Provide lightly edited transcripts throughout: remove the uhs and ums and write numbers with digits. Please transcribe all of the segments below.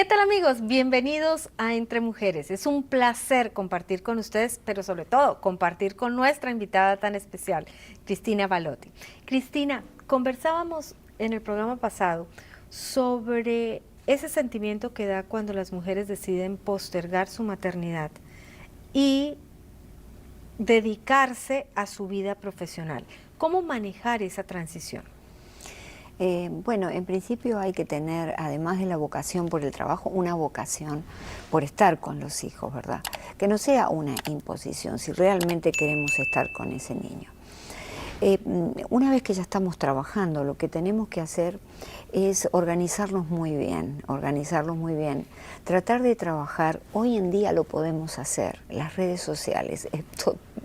tal amigos? Bienvenidos a Entre Mujeres. Es un placer compartir con ustedes, pero sobre todo compartir con nuestra invitada tan especial, Cristina Balotti. Cristina, conversábamos en el programa pasado sobre ese sentimiento que da cuando las mujeres deciden postergar su maternidad y dedicarse a su vida profesional. ¿Cómo manejar esa transición? Bueno, en principio hay que tener, además de la vocación por el trabajo, una vocación por estar con los hijos, ¿verdad? Que no sea una imposición, si realmente queremos estar con ese niño. Una vez que ya estamos trabajando, lo que tenemos que hacer es organizarnos muy bien, tratar de trabajar. Hoy en día lo podemos hacer, las redes sociales,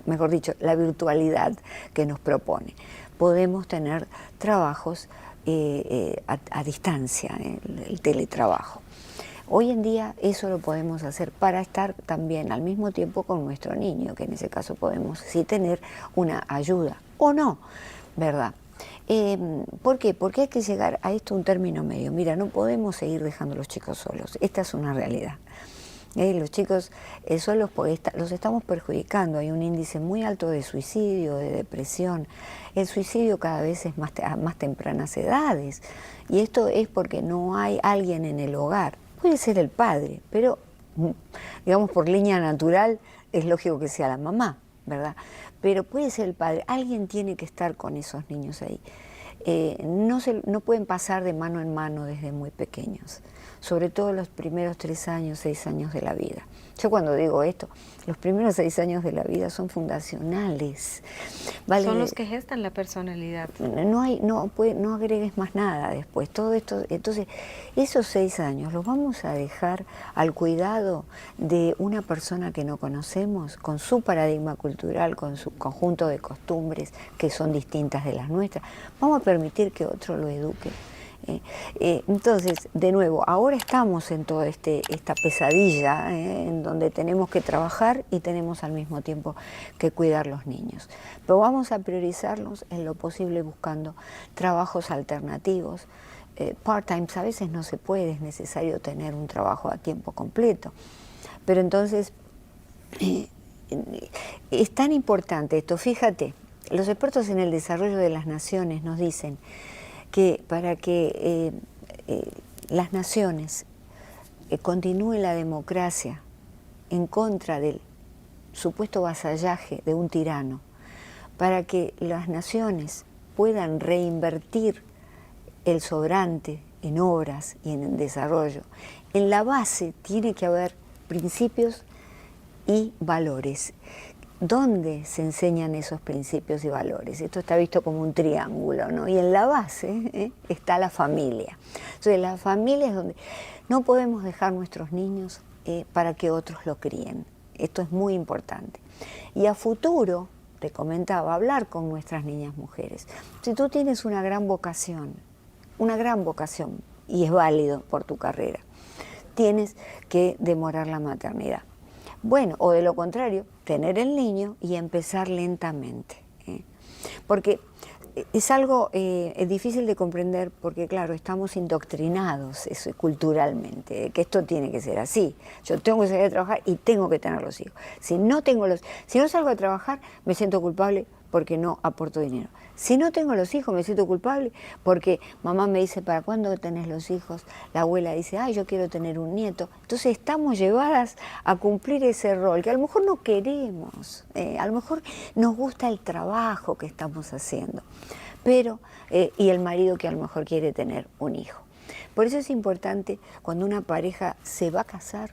mejor dicho, la virtualidad que nos propone. Podemos tener trabajos a distancia, el teletrabajo. Hoy en día eso lo podemos hacer para estar también al mismo tiempo con nuestro niño, que en ese caso podemos sí tener una ayuda o no, ¿verdad? ¿Por qué? Porque hay que llegar a esto un término medio. Mira, no podemos seguir dejando a los chicos solos, esta es una realidad. Los chicos solos los estamos perjudicando, hay un índice muy alto de suicidio, de depresión. El suicidio cada vez es a más tempranas edades, y esto es porque no hay alguien en el hogar. Puede ser el padre, pero digamos por línea natural es lógico que sea la mamá, ¿verdad? Pero puede ser el padre, alguien tiene que estar con esos niños ahí. No pueden pasar de mano en mano desde muy pequeños, sobre todo los primeros 3 años, 6 años de la vida. Yo cuando digo esto, los primeros 6 años de la vida son fundacionales. ¿Vale? Son los que gestan la personalidad. No agregues más nada después. Todo esto, entonces, esos 6 años los vamos a dejar al cuidado de una persona que no conocemos, con su paradigma cultural, con su conjunto de costumbres que son distintas de las nuestras. Vamos a permitir que otro lo eduque. Entonces, de nuevo, ahora estamos en toda esta pesadilla en donde tenemos que trabajar y tenemos al mismo tiempo que cuidar los niños. Pero vamos a priorizarlos en lo posible buscando trabajos alternativos. Part-time, a veces no se puede, es necesario tener un trabajo a tiempo completo. Pero entonces, es tan importante esto. Fíjate, los expertos en el desarrollo de las naciones nos dicen que para que las naciones continúe la democracia en contra del supuesto vasallaje de un tirano, para que las naciones puedan reinvertir el sobrante en obras y en desarrollo, en la base tiene que haber principios y valores. ¿Dónde se enseñan esos principios y valores? Esto está visto como un triángulo, ¿no? Y en la base está la familia. Entonces, la familia es donde no podemos dejar nuestros niños para que otros lo críen. Esto es muy importante. Y a futuro, te comentaba, hablar con nuestras niñas mujeres. Si tú tienes una gran vocación, y es válido por tu carrera, tienes que demorar la maternidad. Bueno, o de lo contrario, tener el niño y empezar lentamente. Porque es algo difícil de comprender porque, claro, estamos indoctrinados culturalmente, que esto tiene que ser así. Yo tengo que salir a trabajar y tengo que tener los hijos. Si no salgo a trabajar, me siento culpable porque no aporto dinero. Si no tengo los hijos, me siento culpable porque mamá me dice, ¿para cuándo tenés los hijos? La abuela dice, ay, yo quiero tener un nieto. Entonces estamos llevadas a cumplir ese rol, que a lo mejor no queremos, a lo mejor nos gusta el trabajo que estamos haciendo, pero y el marido que a lo mejor quiere tener un hijo. Por eso es importante, cuando una pareja se va a casar,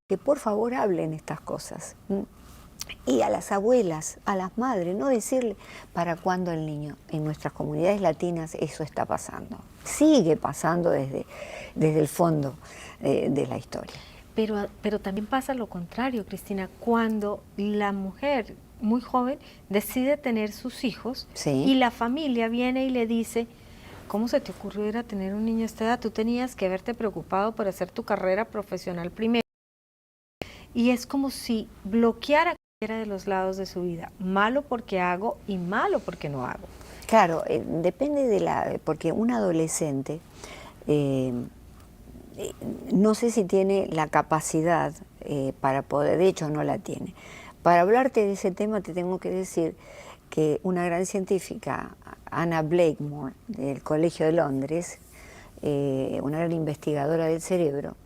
que por favor hablen estas cosas. Y a las abuelas, a las madres, no decirle para cuándo el niño. En nuestras comunidades latinas eso está pasando. Sigue pasando desde el fondo de la historia. Pero también pasa lo contrario, Cristina, cuando la mujer muy joven decide tener sus hijos, sí, y la familia viene y le dice, ¿cómo se te ocurrió ir a tener un niño a esta edad? Tú tenías que haberte preocupado por hacer tu carrera profesional primero. Y es como si bloqueara cualquiera de los lados de su vida, malo porque hago y malo porque no hago. Claro, depende porque un adolescente no sé si tiene la capacidad para poder, de hecho no la tiene. Para hablarte de ese tema te tengo que decir que una gran científica, Anna Blakemore, del Colegio de Londres, una gran investigadora del cerebro,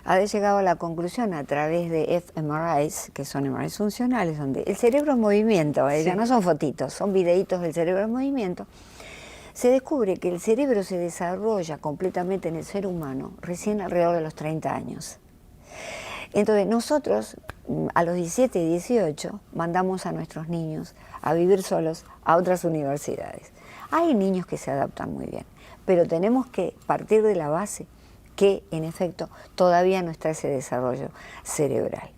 ha llegado a la conclusión a través de fMRIs, que son MRIs funcionales, donde el cerebro en movimiento, ya no son fotitos, son videitos del cerebro en movimiento, se descubre que el cerebro se desarrolla completamente en el ser humano recién alrededor de los 30 años. Entonces nosotros a los 17 y 18 mandamos a nuestros niños a vivir solos a otras universidades. Hay niños que se adaptan muy bien, pero tenemos que partir de la base que en efecto todavía no está ese desarrollo cerebral.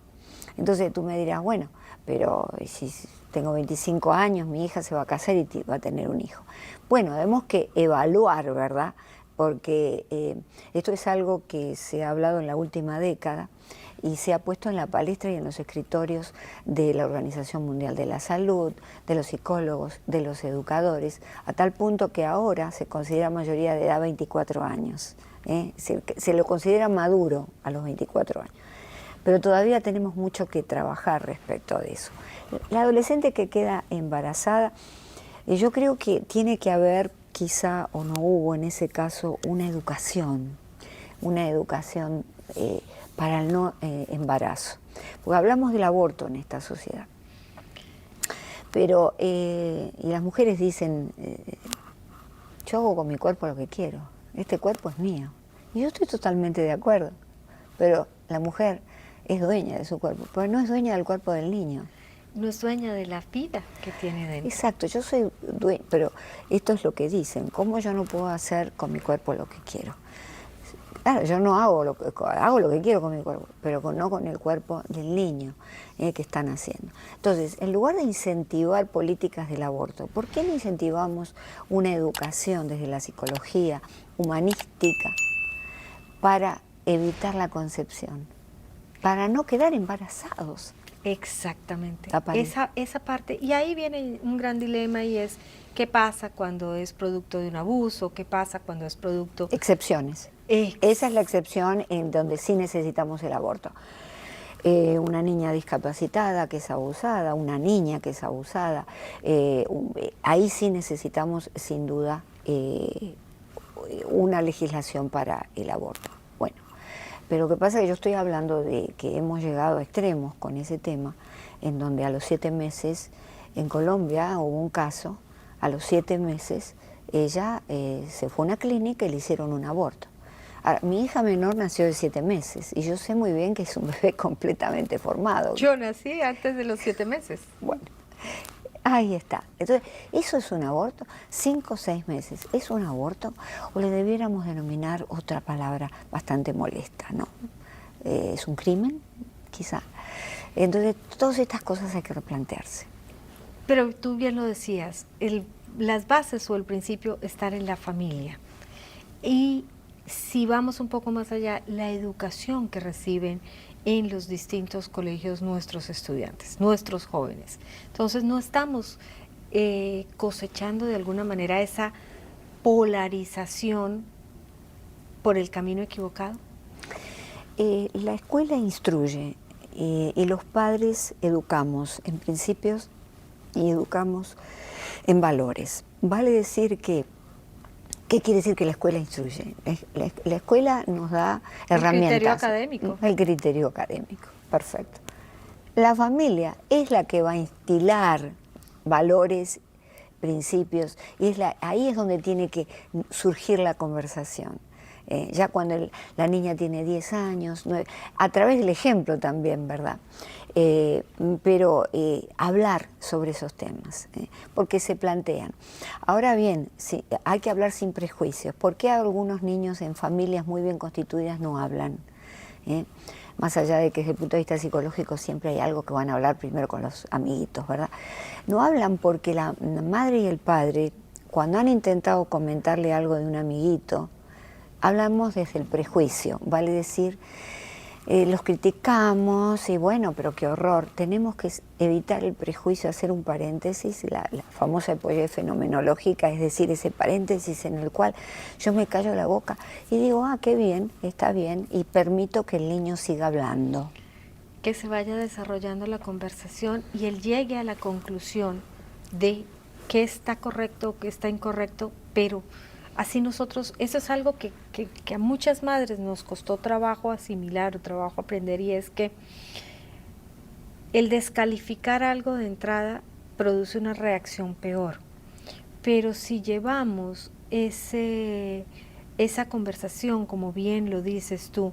Entonces tú me dirás, bueno, pero si tengo 25 años, mi hija se va a casar y va a tener un hijo. Bueno, tenemos que evaluar, ¿verdad? Porque esto es algo que se ha hablado en la última década y se ha puesto en la palestra y en los escritorios de la Organización Mundial de la Salud, de los psicólogos, de los educadores, a tal punto que ahora se considera mayoría de edad 24 años. Se lo considera maduro a los 24 años. Pero todavía tenemos mucho que trabajar respecto de eso. La adolescente que queda embarazada, yo creo que tiene que haber, quizá o no hubo en ese caso, una educación para el no embarazo. Porque hablamos del aborto en esta sociedad. Pero, y las mujeres dicen, yo hago con mi cuerpo lo que quiero, este cuerpo es mío. Y yo estoy totalmente de acuerdo, pero la mujer es dueña de su cuerpo, pero no es dueña del cuerpo del niño. No es dueña de la vida que tiene dentro. Exacto, yo soy dueña, pero esto es lo que dicen, ¿cómo yo no puedo hacer con mi cuerpo lo que quiero? Claro, yo no hago lo que quiero con mi cuerpo, pero no con el cuerpo del niño que están haciendo. Entonces, en lugar de incentivar políticas del aborto, ¿por qué no incentivamos una educación desde la psicología humanística para evitar la concepción, para no quedar embarazados? Exactamente, esa parte, y ahí viene un gran dilema y es ¿qué pasa cuando es producto de un abuso? ¿Qué pasa cuando es producto...? Excepciones. Esa es la excepción en donde sí necesitamos el aborto. Una niña discapacitada que es abusada, una niña que es abusada, ahí sí necesitamos sin duda una legislación para el aborto. Bueno, pero lo que pasa es que yo estoy hablando de que hemos llegado a extremos con ese tema, en donde a los 7 meses, en Colombia hubo un caso, a los 7 meses ella se fue a una clínica y le hicieron un aborto. Ahora, mi hija menor nació de 7 meses y yo sé muy bien que es un bebé completamente formado. Yo nací antes de los 7 meses. Bueno, ahí está. Entonces, ¿eso es un aborto? 5 o 6 meses, ¿es un aborto? ¿O le debiéramos denominar otra palabra bastante molesta, no? ¿Es un crimen? Quizá. Entonces, todas estas cosas hay que replantearse. Pero tú bien lo decías, las bases o el principio están en la familia. Y si vamos un poco más allá, la educación que reciben en los distintos colegios nuestros estudiantes, nuestros jóvenes. Entonces no estamos cosechando de alguna manera esa polarización por el camino equivocado. La escuela instruye y los padres educamos en principios y educamos en valores. Vale decir que, ¿qué quiere decir que la escuela instruye? La escuela nos da herramientas. El criterio académico. El criterio académico, perfecto. La familia es la que va a instilar valores, principios, y ahí es donde tiene que surgir la conversación. Ya cuando la niña tiene 10 años, 9, a través del ejemplo también, ¿verdad? Pero hablar sobre esos temas, porque se plantean. Ahora bien, sí, hay que hablar sin prejuicios. ¿Por qué algunos niños en familias muy bien constituidas no hablan? Más allá de que desde el punto de vista psicológico siempre hay algo que van a hablar primero con los amiguitos, ¿verdad? No hablan porque la madre y el padre, cuando han intentado comentarle algo de un amiguito, hablamos desde el prejuicio, vale decir, los criticamos y bueno, pero qué horror. Tenemos que evitar el prejuicio, hacer un paréntesis, la famosa poesía fenomenológica, es decir, ese paréntesis en el cual yo me callo la boca y digo, ah, qué bien, está bien, y permito que el niño siga hablando. Que se vaya desarrollando la conversación y él llegue a la conclusión de qué está correcto o qué está incorrecto, pero así nosotros, eso es algo que a muchas madres nos costó trabajo asimilar o trabajo aprender, y es que el descalificar algo de entrada produce una reacción peor. Pero si llevamos esa conversación, como bien lo dices tú,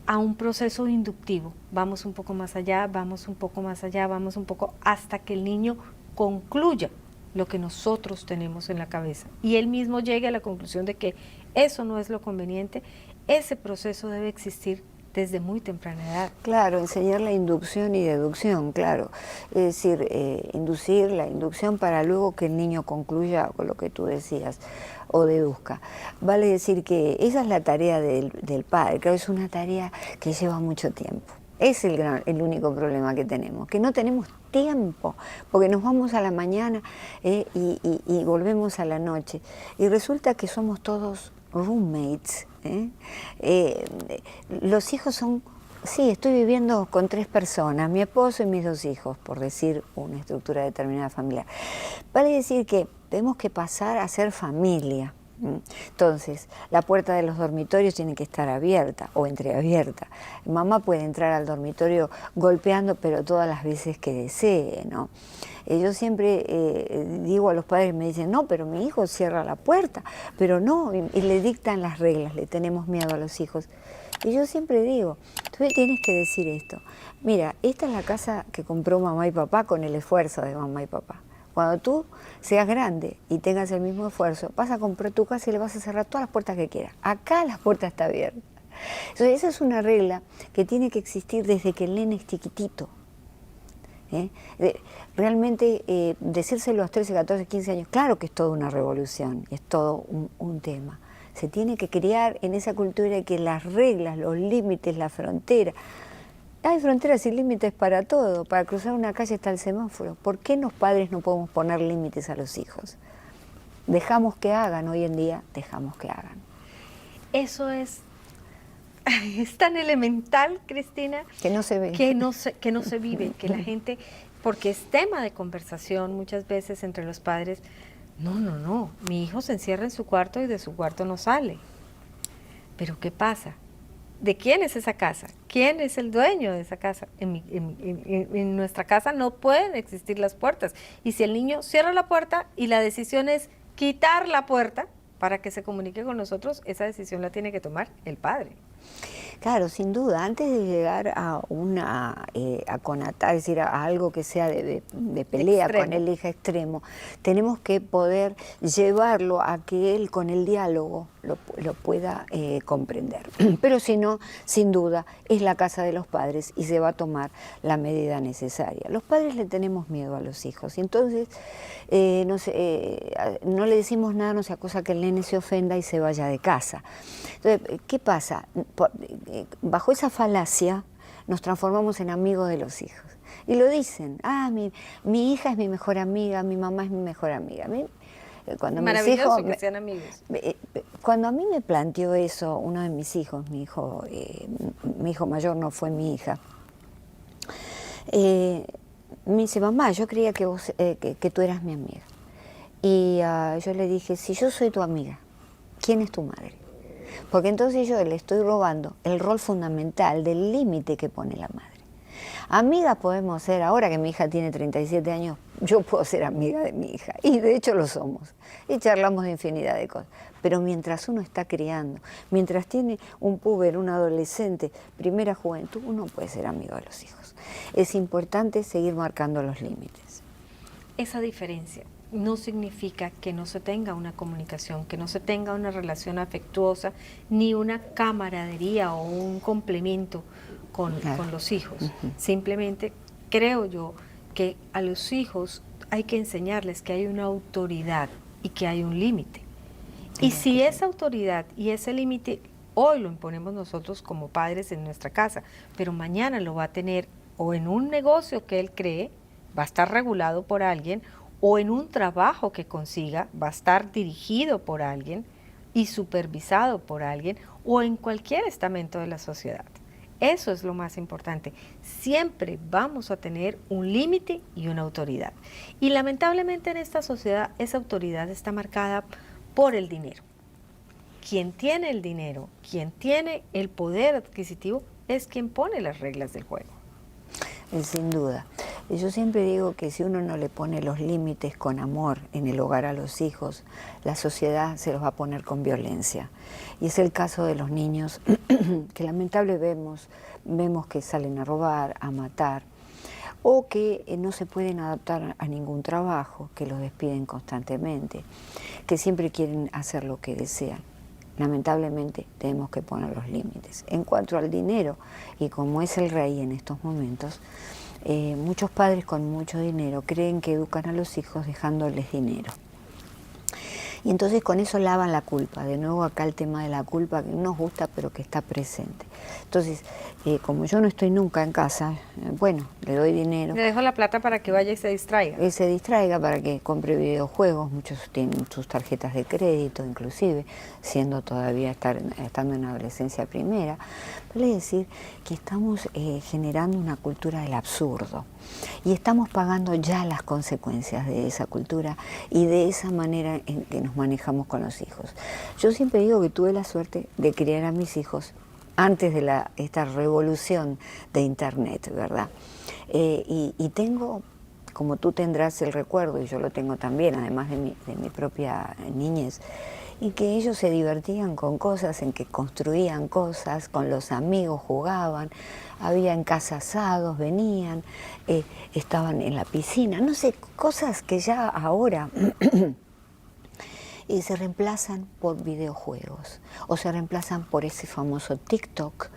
a un proceso inductivo, vamos un poco más allá, vamos un poco más allá, vamos un poco hasta que el niño concluya lo que nosotros tenemos en la cabeza y él mismo llegue a la conclusión de que eso no es lo conveniente, ese proceso debe existir desde muy temprana edad. Claro, enseñar la inducción y deducción, claro. Es decir, inducir la inducción para luego que el niño concluya con lo que tú decías o deduzca. Vale decir que esa es la tarea del padre, creo que es una tarea que lleva mucho tiempo. Es el único problema que tenemos, que no tenemos tiempo, porque nos vamos a la mañana y volvemos a la noche. Y resulta que somos todos roommates. Los hijos son, sí, estoy viviendo con 3 personas, mi esposo y mis 2 hijos, por decir una estructura determinada familiar. Vale decir que tenemos que pasar a ser familia. Entonces, la puerta de los dormitorios tiene que estar abierta o entreabierta. Mamá puede entrar al dormitorio golpeando, pero todas las veces que desee, ¿no? Yo siempre digo a los padres, me dicen, no, pero mi hijo cierra la puerta, pero no, y le dictan las reglas, le tenemos miedo a los hijos. Y yo siempre digo, tú tienes que decir esto, mira, esta es la casa que compró mamá y papá con el esfuerzo de mamá y papá. Cuando tú seas grande y tengas el mismo esfuerzo, vas a comprar tu casa y le vas a cerrar todas las puertas que quieras. Acá la puerta está abierta. Entonces, esa es una regla que tiene que existir desde que el nene es chiquitito. Realmente, decírselo a los 13, 14, 15 años, claro que es toda una revolución, es todo un tema. Se tiene que criar en esa cultura de que las reglas, los límites, la frontera. Hay fronteras y límites para todo. Para cruzar una calle está el semáforo. ¿Por qué los padres no podemos poner límites a los hijos? Dejamos que hagan, hoy en día dejamos que hagan. Eso es tan elemental, Cristina, que no se ve. Que no se vive, que la gente, porque es tema de conversación muchas veces entre los padres, no, mi hijo se encierra en su cuarto y de su cuarto no sale. Pero ¿qué pasa? ¿De quién es esa casa? ¿Quién es el dueño de esa casa? En nuestra casa no pueden existir las puertas. Y si el niño cierra la puerta y la decisión es quitar la puerta para que se comunique con nosotros, esa decisión la tiene que tomar el padre. Claro, sin duda, antes de llegar a a conatar, es decir, a algo que sea de pelea extremo. con el hijo extremo, tenemos que poder llevarlo a que él con el diálogo lo pueda comprender. Pero si no, sin duda, es la casa de los padres y se va a tomar la medida necesaria. Los padres le tenemos miedo a los hijos y entonces no le decimos nada, no sea cosa que el nene se ofenda y se vaya de casa. Entonces, ¿qué pasa? Bajo esa falacia nos transformamos en amigos de los hijos. Y lo dicen, mi hija es mi mejor amiga, mi mamá es mi mejor amiga. Cuando maravilloso que sean amigos. Cuando a mí me planteó eso uno de mis hijos, mi hijo mayor no fue mi hija, me dice, mamá, yo creía que tú eras mi amiga. Y yo le dije, si yo soy tu amiga, ¿quién es tu madre? Porque entonces yo le estoy robando el rol fundamental del límite que pone la madre. Amiga podemos ser, ahora que mi hija tiene 37 años, yo puedo ser amiga de mi hija, y de hecho lo somos, y charlamos de infinidad de cosas. Pero mientras uno está criando, mientras tiene un puber, un adolescente, primera juventud, uno puede ser amigo de los hijos. Es importante seguir marcando los límites. Esa diferencia no significa que no se tenga una comunicación, que no se tenga una relación afectuosa, ni una camaradería o un complemento con los hijos. Simplemente creo yo que a los hijos hay que enseñarles que hay una autoridad y que hay un límite. Y si esa autoridad y ese límite hoy lo imponemos nosotros como padres en nuestra casa, pero mañana lo va a tener o en un negocio que él cree, va a estar regulado por alguien, o en un trabajo que consiga, va a estar dirigido por alguien y supervisado por alguien, o en cualquier estamento de la sociedad. Eso es lo más importante. Siempre vamos a tener un límite y una autoridad. Y lamentablemente en esta sociedad esa autoridad está marcada por el dinero. Quien tiene el dinero, quien tiene el poder adquisitivo, es quien pone las reglas del juego. Sin duda. Yo siempre digo que si uno no le pone los límites con amor en el hogar a los hijos, la sociedad se los va a poner con violencia. Y es el caso de los niños que lamentablemente vemos que salen a robar, a matar, o que no se pueden adaptar a ningún trabajo, que los despiden constantemente, que siempre quieren hacer lo que desean. Lamentablemente tenemos que poner los límites. En cuanto al dinero, y como es el rey en estos momentos, muchos padres con mucho dinero creen que educan a los hijos dejándoles dinero. Y entonces con eso lavan la culpa. De nuevo acá el tema de la culpa que no nos gusta pero que está presente. Entonces, como yo no estoy nunca en casa, bueno, le doy dinero. Le dejo la plata para que vaya y se distraiga. Él se distraiga para que compre videojuegos, muchos tienen sus tarjetas de crédito inclusive, siendo todavía estando en adolescencia primera. Vale decir que estamos generando una cultura del absurdo y estamos pagando ya las consecuencias de esa cultura y de esa manera en que nos manejamos con los hijos. Yo siempre digo que tuve la suerte de criar a mis hijos antes de esta revolución de Internet, ¿verdad? Y tengo, como tú tendrás el recuerdo, y yo lo tengo también, además de mi propia niñez, y que ellos se divertían con cosas, en que construían cosas, con los amigos jugaban, había en casa asados, venían, estaban en la piscina, no sé, cosas que ya ahora se reemplazan por videojuegos, o se reemplazan por ese famoso TikTok,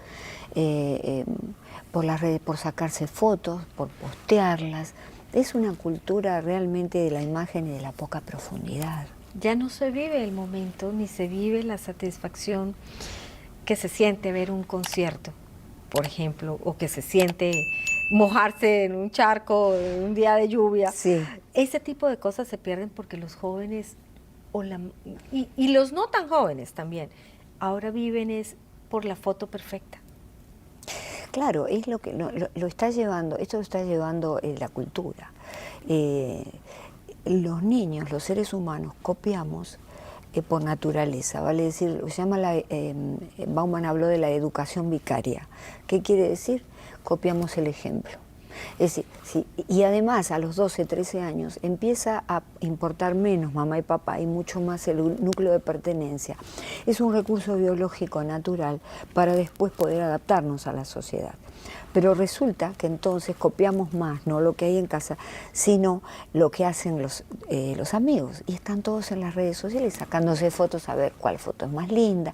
por las redes, por sacarse fotos, por postearlas. Es una cultura realmente de la imagen y de la poca profundidad. Ya no se vive el momento, ni se vive la satisfacción que se siente ver un concierto, por ejemplo, o que se siente mojarse en un charco en un día de lluvia. Sí. Ese tipo de cosas se pierden porque los jóvenes, y los no tan jóvenes también, ahora viven es por la foto perfecta. Claro, es lo que lo está llevando, esto lo está llevando la cultura. Los niños, los seres humanos, copiamos por naturaleza, vale decir, se llama Bauman habló de la educación vicaria. ¿Qué quiere decir? Copiamos el ejemplo. Es decir, y además a los 12, 13 años empieza a importar menos mamá y papá y mucho más el núcleo de pertenencia. Es un recurso biológico natural para después poder adaptarnos a la sociedad. Pero resulta que entonces copiamos más, no lo que hay en casa, sino lo que hacen los amigos. Y están todos en las redes sociales sacándose fotos a ver cuál foto es más linda,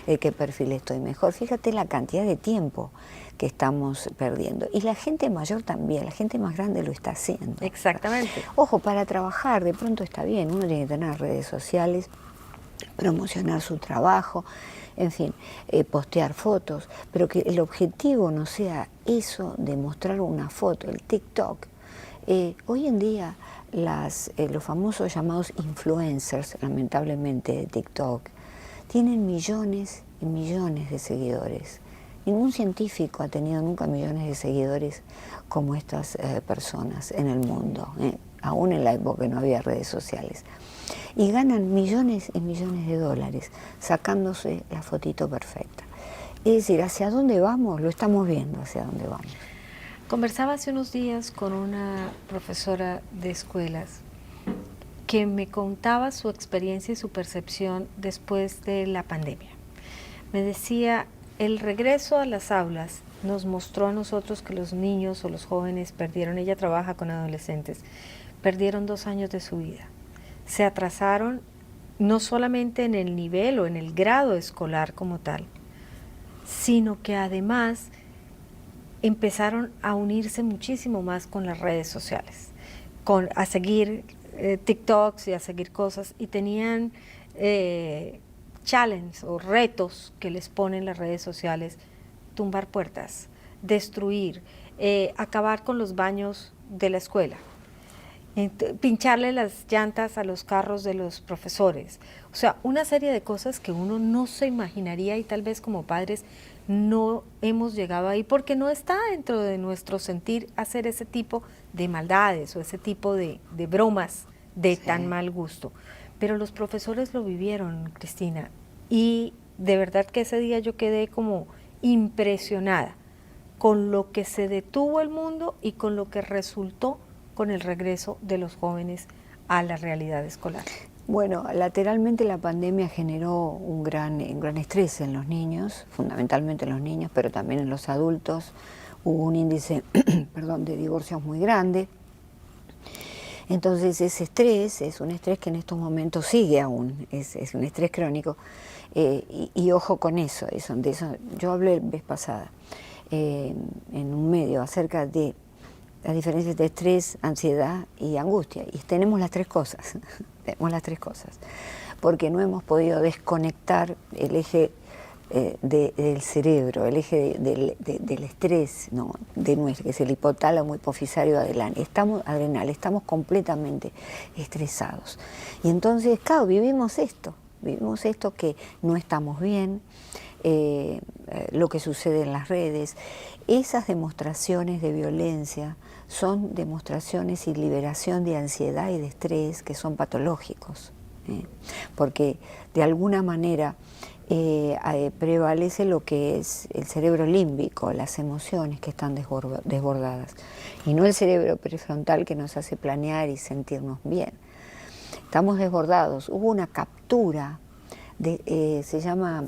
qué perfil estoy mejor. Fíjate la cantidad de tiempo que estamos perdiendo. Y la gente mayor también, la gente más grande lo está haciendo. Exactamente. Ojo, para trabajar de pronto está bien, uno tiene que tener redes sociales, promocionar su trabajo, en fin, postear fotos, pero que el objetivo no sea eso de mostrar una foto, el TikTok. Hoy en día los famosos llamados influencers, lamentablemente de TikTok, tienen millones y millones de seguidores. Ningún científico ha tenido nunca millones de seguidores como estas personas en el mundo, aún en la época que no había redes sociales. Y ganan millones y millones de dólares sacándose la fotito perfecta. Es decir, ¿hacia dónde vamos? Lo estamos viendo, hacia dónde vamos. Conversaba hace unos días con una profesora de escuelas que me contaba su experiencia y su percepción después de la pandemia. Me decía, el regreso a las aulas nos mostró a nosotros que los niños o los jóvenes perdieron, ella trabaja con adolescentes, perdieron 2 años de su vida. Se atrasaron no solamente en el nivel o en el grado escolar como tal, sino que además empezaron a unirse muchísimo más con las redes sociales, a seguir TikToks y a seguir cosas, y tenían challenges o retos que les ponen las redes sociales, tumbar puertas, destruir, acabar con los baños de la escuela, pincharle las llantas a los carros de los profesores. O sea, una serie de cosas que uno no se imaginaría y tal vez como padres no hemos llegado ahí porque no está dentro de nuestro sentir hacer ese tipo de maldades o ese tipo de bromas de tan mal gusto. Pero los profesores lo vivieron, Cristina, y de verdad que ese día yo quedé como impresionada con lo que se detuvo el mundo y con lo que resultó con el regreso de los jóvenes a la realidad escolar. Bueno, lateralmente la pandemia generó un gran estrés en los niños, fundamentalmente en los niños, pero también en los adultos. Hubo un índice perdón, de divorcios muy grande. Entonces ese estrés es un estrés que en estos momentos sigue aún, es un estrés crónico. Y ojo con eso, de eso yo hablé la vez pasada en un medio acerca de las diferencias de estrés, ansiedad y angustia. Y tenemos las tres cosas, porque no hemos podido desconectar el eje del cerebro, el eje del estrés, ¿no? De nuestro, que es el hipotálamo hipofisario adrenal. Estamos completamente estresados. Y entonces, claro, vivimos esto que no estamos bien, lo que sucede en las redes. Esas demostraciones de violencia son demostraciones y liberación de ansiedad y de estrés que son patológicos, porque de alguna manera prevalece lo que es el cerebro límbico, las emociones que están desbordadas, y no el cerebro prefrontal que nos hace planear y sentirnos bien. Estamos desbordados. Hubo una captura, se llama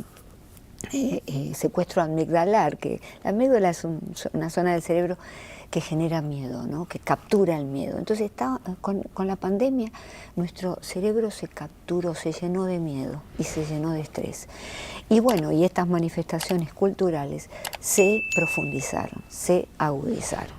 secuestro amigdalar, que la amígdala es una zona del cerebro que genera miedo, ¿no? Que captura el miedo. Entonces con la pandemia nuestro cerebro se capturó, se llenó de miedo y se llenó de estrés. Y bueno, y estas manifestaciones culturales se profundizaron, se agudizaron,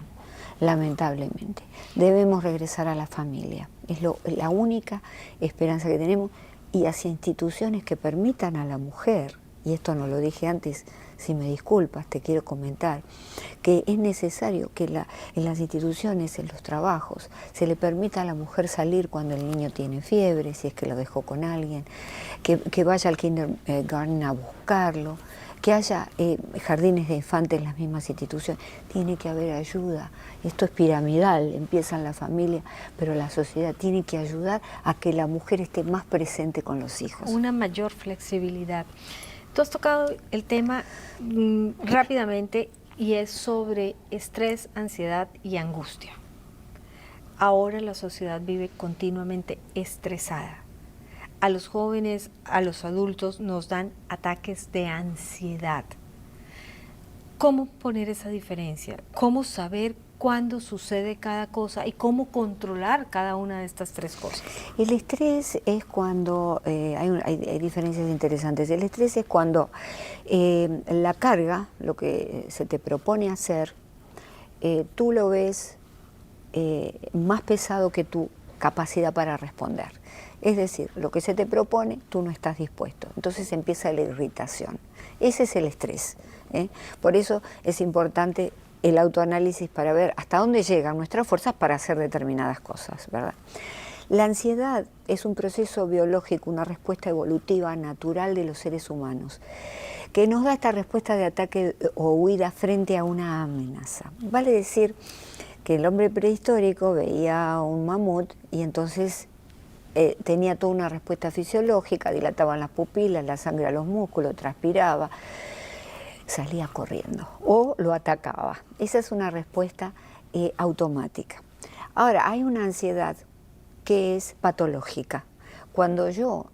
lamentablemente. Debemos regresar a la familia, es la única esperanza que tenemos, y hacia instituciones que permitan a la mujer, y esto no lo dije antes, si me disculpas, te quiero comentar, que es necesario que en las instituciones, en los trabajos, se le permita a la mujer salir cuando el niño tiene fiebre, si es que lo dejó con alguien, que vaya al kindergarten a buscarlo, que haya jardines de infantes en las mismas instituciones. Tiene que haber ayuda. Esto es piramidal, empieza en la familia, pero la sociedad tiene que ayudar a que la mujer esté más presente con los hijos. Una mayor flexibilidad. Tú has tocado el tema rápidamente y es sobre estrés, ansiedad y angustia. Ahora la sociedad vive continuamente estresada. A los jóvenes, a los adultos nos dan ataques de ansiedad. ¿Cómo poner esa diferencia? ¿Cómo saber cuándo sucede cada cosa y cómo controlar cada una de estas tres cosas? El estrés es cuando, hay diferencias interesantes, el estrés es cuando la carga, lo que se te propone hacer, tú lo ves más pesado que tu capacidad para responder. Es decir, lo que se te propone, tú no estás dispuesto. Entonces empieza la irritación. Ese es el estrés. Por eso es importante el autoanálisis para ver hasta dónde llegan nuestras fuerzas para hacer determinadas cosas, ¿verdad? La ansiedad es un proceso biológico, una respuesta evolutiva natural de los seres humanos, que nos da esta respuesta de ataque o huida frente a una amenaza. Vale decir que el hombre prehistórico veía un mamut y entonces tenía toda una respuesta fisiológica, dilataban las pupilas, la sangre a los músculos, transpiraba, salía corriendo o lo atacaba. Esa es una respuesta automática. Ahora, hay una ansiedad que es patológica. Cuando yo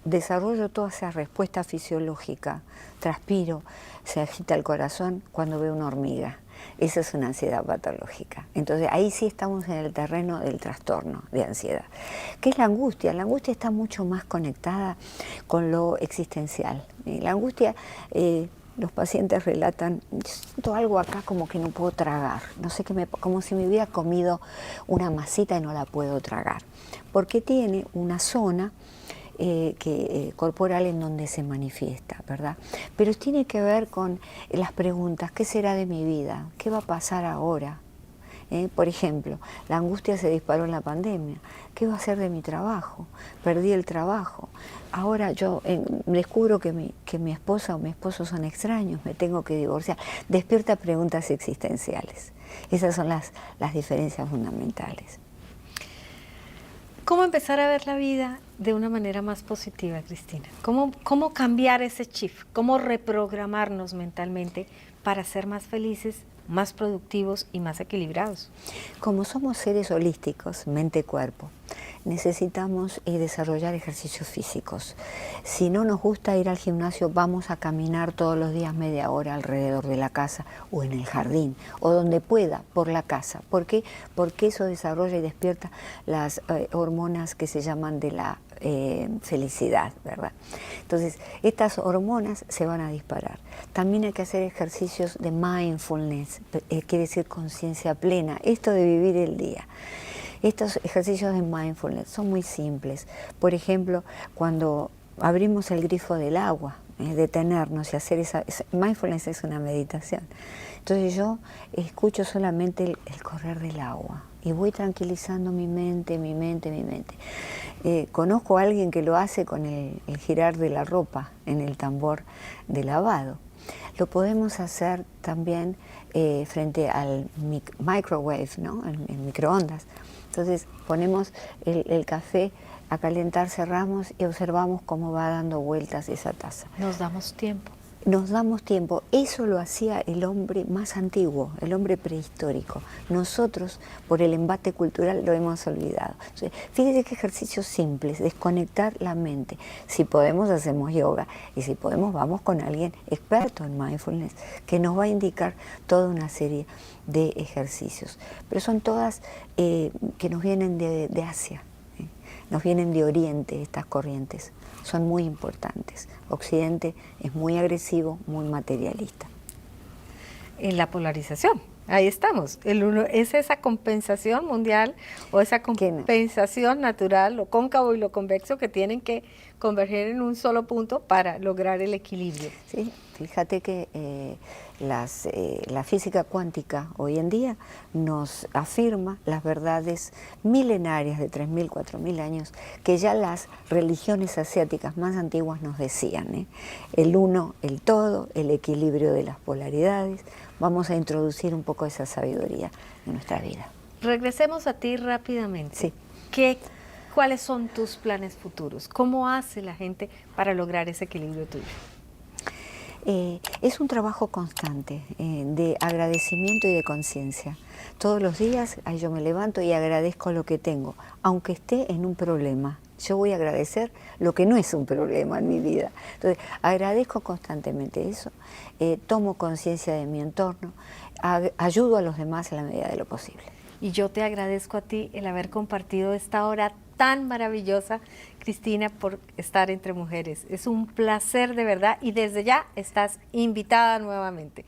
desarrollo toda esa respuesta fisiológica, transpiro, se agita el corazón cuando veo una hormiga. Esa es una ansiedad patológica. Entonces ahí sí estamos en el terreno del trastorno de ansiedad. ¿Qué es la angustia? La angustia está mucho más conectada con lo existencial. La angustia, los pacientes relatan, siento algo acá como que no puedo tragar, no sé qué como si me hubiera comido una masita y no la puedo tragar, porque tiene una zona corporal en donde se manifiesta, ¿verdad? Pero tiene que ver con las preguntas, ¿qué será de mi vida? ¿Qué va a pasar ahora? Por ejemplo, la angustia se disparó en la pandemia. ¿Qué va a hacer de mi trabajo? Perdí el trabajo. Ahora yo descubro que mi esposa o mi esposo son extraños, me tengo que divorciar. Despierta preguntas existenciales. Esas son las diferencias fundamentales. ¿Cómo empezar a ver la vida de una manera más positiva, Cristina? ¿Cómo cambiar ese chip? ¿Cómo reprogramarnos mentalmente para ser más felices, más productivos y más equilibrados? Como somos seres holísticos, mente-cuerpo, necesitamos desarrollar ejercicios físicos. Si no nos gusta ir al gimnasio, vamos a caminar todos los días media hora alrededor de la casa o en el jardín o donde pueda, por la casa. ¿Por qué? Porque eso desarrolla y despierta las hormonas que se llaman de la felicidad, ¿verdad? Entonces, estas hormonas se van a disparar. También hay que hacer ejercicios de mindfulness, quiere decir conciencia plena, esto de vivir el día. Estos ejercicios de mindfulness son muy simples. Por ejemplo, cuando abrimos el grifo del agua, detenernos y hacer mindfulness es una meditación. Entonces yo escucho solamente el correr del agua y voy tranquilizando mi mente. Conozco a alguien que lo hace con el girar de la ropa en el tambor de lavado. Lo podemos hacer también frente al microwave, ¿no? el microondas. Entonces ponemos el café a calentar, cerramos y observamos cómo va dando vueltas esa taza. Nos damos tiempo. Nos damos tiempo. Eso lo hacía el hombre más antiguo, el hombre prehistórico. Nosotros, por el embate cultural, lo hemos olvidado. Entonces, fíjese qué ejercicios simples, desconectar la mente. Si podemos, hacemos yoga. Y si podemos, vamos con alguien experto en mindfulness, que nos va a indicar toda una serie de ejercicios. Pero son todas que nos vienen de Asia, nos vienen de Oriente, estas corrientes. Son muy importantes. Occidente es muy agresivo, muy materialista. En la polarización, ahí estamos. Es esa compensación mundial o esa compensación natural, lo cóncavo y lo convexo, que tienen que converger en un solo punto para lograr el equilibrio. Sí, fíjate que la física cuántica hoy en día nos afirma las verdades milenarias de 3.000, 4.000 años que ya las religiones asiáticas más antiguas nos decían, el uno, el todo, el equilibrio de las polaridades. Vamos a introducir un poco esa sabiduría en nuestra vida. Regresemos a ti rápidamente. Sí. ¿Cuáles son tus planes futuros? ¿Cómo hace la gente para lograr ese equilibrio tuyo? Es un trabajo constante de agradecimiento y de conciencia. Todos los días yo me levanto y agradezco lo que tengo, aunque esté en un problema. Yo voy a agradecer lo que no es un problema en mi vida. Entonces, agradezco constantemente eso, tomo conciencia de mi entorno, ayudo a los demás en la medida de lo posible. Y yo te agradezco a ti el haber compartido esta hora tan maravillosa, Cristina, por estar entre mujeres. Es un placer de verdad y desde ya estás invitada nuevamente